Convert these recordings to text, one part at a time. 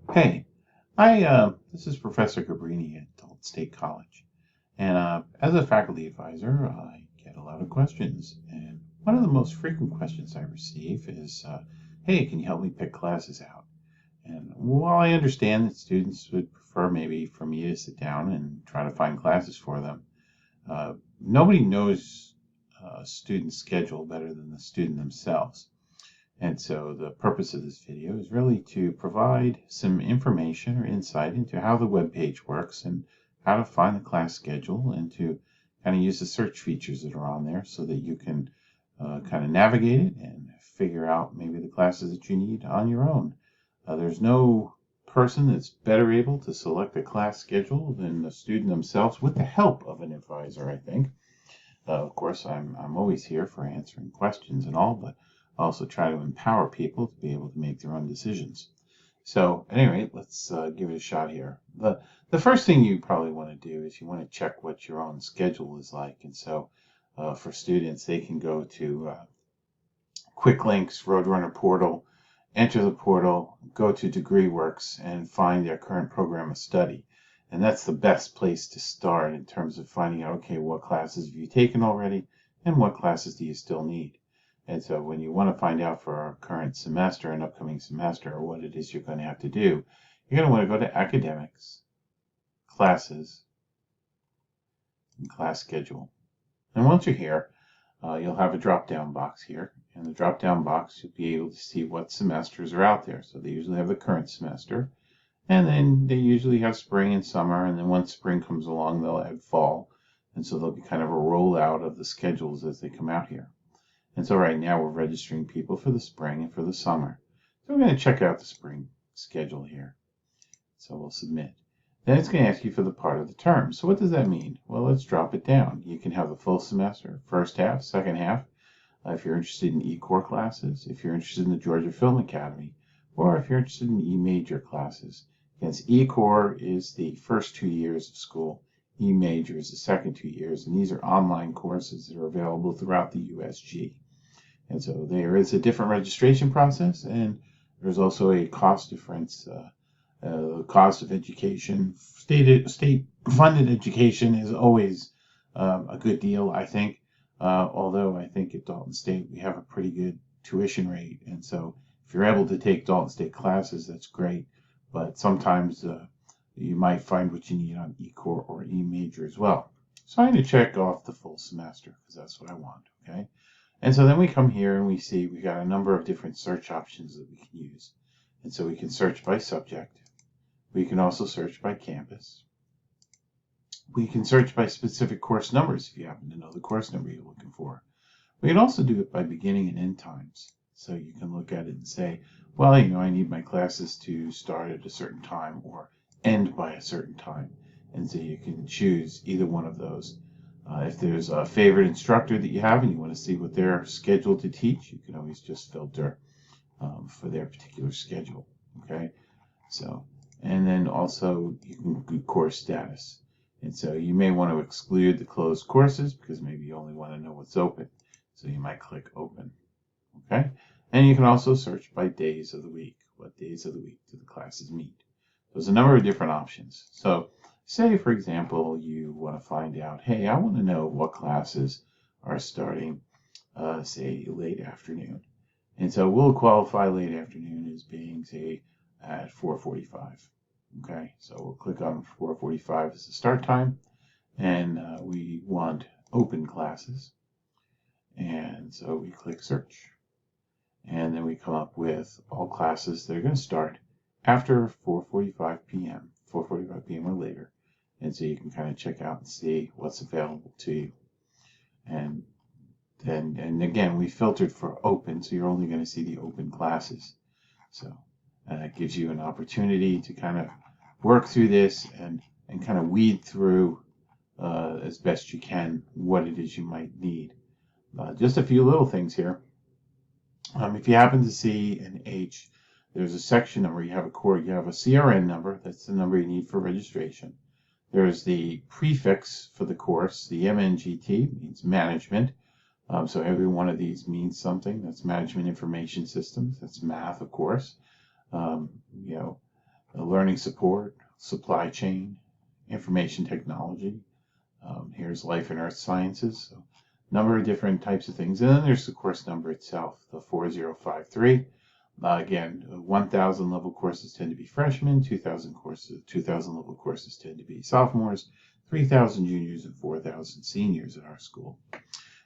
Hey, this is Professor Cabrini at Dalton State College, and as a faculty advisor, I get a lot of questions. And one of the most frequent questions I receive is, "Hey, can you help me pick classes out?" And while I understand that students would prefer maybe for me to sit down and try to find classes for them, nobody knows a student's schedule better than the student themselves. And so the purpose of this video is really to provide some information or insight into how the web page works and how to find the class schedule, and to kind of use the search features that are on there so that you can kind of navigate it and figure out maybe the classes that you need on your own. There's no person that's better able to select a class schedule than the student themselves, with the help of an advisor, I think. Of course, I'm always here for answering questions and all, but I also try to empower people to be able to make their own decisions. So, at any rate, let's give it a shot here. The first thing you probably want to do is you want to check what your own schedule is like. And so, for students, they can go to Quick Links, Roadrunner portal, enter the portal, go to DegreeWorks, and find their current program of study. And that's the best place to start in terms of finding out, okay, what classes have you taken already and what classes do you still need? And so when you want to find out for our current semester and upcoming semester what it is you're going to have to do, you're going to want to go to Academics, Classes, and Class Schedule. And once you're here, you'll have a drop-down box here. In the drop-down box, you'll be able to see what semesters are out there. So they usually have the current semester, and then they usually have spring and summer, and then once spring comes along, they'll add fall. And so there'll be kind of a rollout of the schedules as they come out here. And so right now we're registering people for the spring and for the summer. So we're going to check out the spring schedule here. So we'll submit. Then it's going to ask you for the part of the term. So what does that mean? Well, let's drop it down. You can have the full semester, first half, second half, if you're interested in E-Core classes, if you're interested in the Georgia Film Academy, or if you're interested in E-Major classes. Because E-Core is the first 2 years of school, E-Major is the second 2 years, and these are online courses that are available throughout the USG. And so there is a different registration process, and there's also a cost difference. The cost of education, state-funded education, is always a good deal, I think. Although I think at Dalton State we have a pretty good tuition rate, and so if you're able to take Dalton State classes, that's great. But sometimes you might find what you need on E-Core or E-Major as well. So I'm going to check off the full semester because that's what I want. Okay. And so then we come here and we see we got a number of different search options that we can use. And so we can search by subject. We can also search by campus. We can search by specific course numbers if you happen to know the course number you're looking for. We can also do it by beginning and end times. So you can look at it and say, well, I need my classes to start at a certain time or end by a certain time. And so you can choose either one of those. If there's a favorite instructor that you have and you want to see what they're scheduled to teach, you can always just filter for their particular schedule. Okay, so, and then also you can do course status. And so you may want to exclude the closed courses because maybe you only want to know what's open. So you might click open. Okay, and you can also search by days of the week. What days of the week do the classes meet? There's a number of different options. So say, for example, you want to find out, hey, I want to know what classes are starting, say, late afternoon. And so we'll qualify late afternoon as being, say, at 4:45. Okay, so we'll click on 4:45 as the start time, and we want open classes. And so we click search. And then we come up with all classes that are going to start after 4:45 p.m., 4:45 p.m. or later. And so you can kind of check out and see what's available to you. And then, and again, we filtered for open, so you're only going to see the open classes. So it gives you an opportunity to kind of work through this and kind of weed through as best you can what it is you might need. Just a few little things here. If you happen to see an H, there's a section number. You have a CRN number. That's the number you need for registration. There's the prefix for the course. The MNGT means management. So every one of these means something. That's management information systems. That's math, of course. learning support, supply chain, information technology. Here's life and earth sciences. So number of different types of things. And then there's the course number itself, the 4053. Again, 1,000 level courses tend to be freshmen, 2,000 level courses tend to be sophomores, 3,000 juniors, and 4,000 seniors at our school.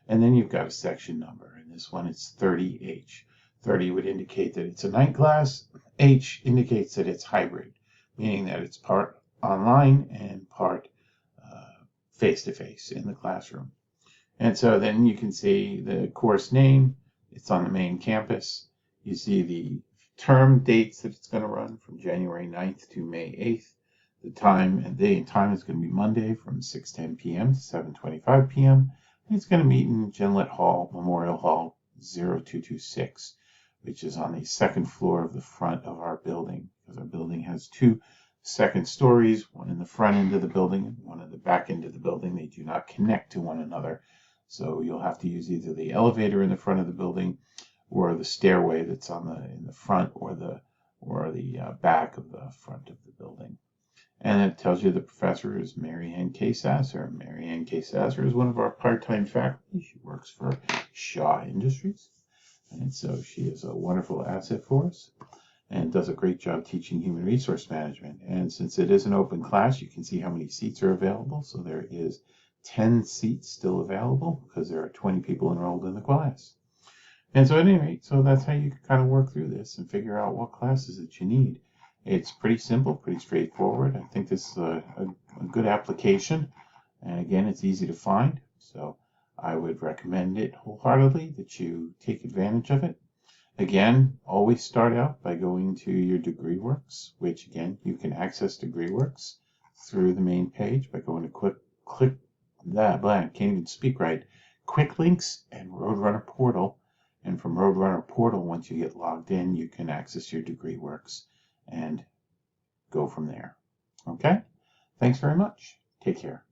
And then you've got a section number, and this one is 30H. 30 would indicate that it's a night class. H indicates that it's hybrid, meaning that it's part online and part face-to-face in the classroom. And so then you can see the course name. It's on the main campus. You see the term dates that it's going to run from January 9th to May 8th. The time and day and time is going to be Monday from 6:10 p.m. to 7:25 p.m. And it's going to meet in Gillette Hall, Memorial Hall 0226, which is on the second floor of the front of our building, because our building has two second stories, one in the front end of the building and one in the back end of the building. They do not connect to one another. So you'll have to use either the elevator in the front of the building or the stairway that's in the front or the back of the front of the building. And it tells you the professor is Mary Ann K. Sasser. Mary Ann K. Sasser is one of our part-time faculty. She works for Shaw Industries. And so she is a wonderful asset for us and does a great job teaching human resource management. And since it is an open class, you can see how many seats are available. So there is 10 seats still available because there are 20 people enrolled in the class. And so at any rate, so that's how you can kind of work through this and figure out what classes that you need. It's pretty simple, pretty straightforward. I think this is a good application. And again, it's easy to find. So I would recommend it wholeheartedly that you take advantage of it. Again, always start out by going to your DegreeWorks, which again, you can access DegreeWorks through the main page by going to click that, I can't even speak right, Quick Links and Roadrunner Portal. And from Roadrunner Portal, once you get logged in, you can access your DegreeWorks and go from there. Okay? Thanks very much. Take care.